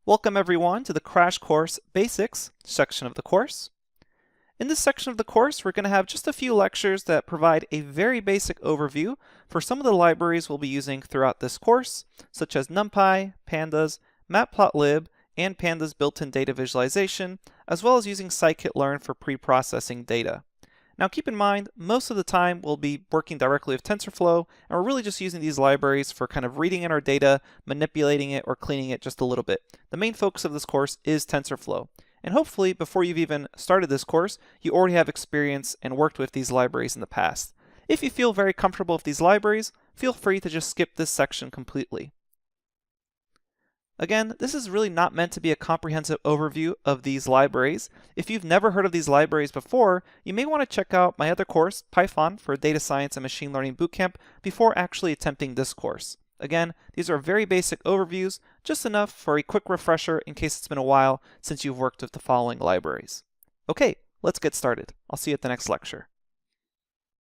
Welcome everyone to the Crash Course Basics section of the course. In this section of the course, we're going to have just a few lectures that provide a very basic overview for some of the libraries we'll be using throughout this course, such as NumPy, Pandas, Matplotlib, and Pandas built-in data visualization, as well as using scikit-learn for pre-processing data. Now keep in mind, most of the time we'll be working directly with TensorFlow, and we're really just using these libraries for kind of reading in our data, manipulating it, or cleaning it just a little bit. The main focus of this course is TensorFlow. And hopefully, before you've even started this course, you already have experience and worked with these libraries in the past. If you feel very comfortable with these libraries, feel free to just skip this section completely. Again, this is really not meant to be a comprehensive overview of these libraries. If you've never heard of these libraries before, you may want to check out my other course, Python for Data Science and Machine Learning Bootcamp, before actually attempting this course. Again, these are very basic overviews, just enough for a quick refresher in case it's been a while since you've worked with the following libraries. Okay, let's get started. I'll see you at the next lecture.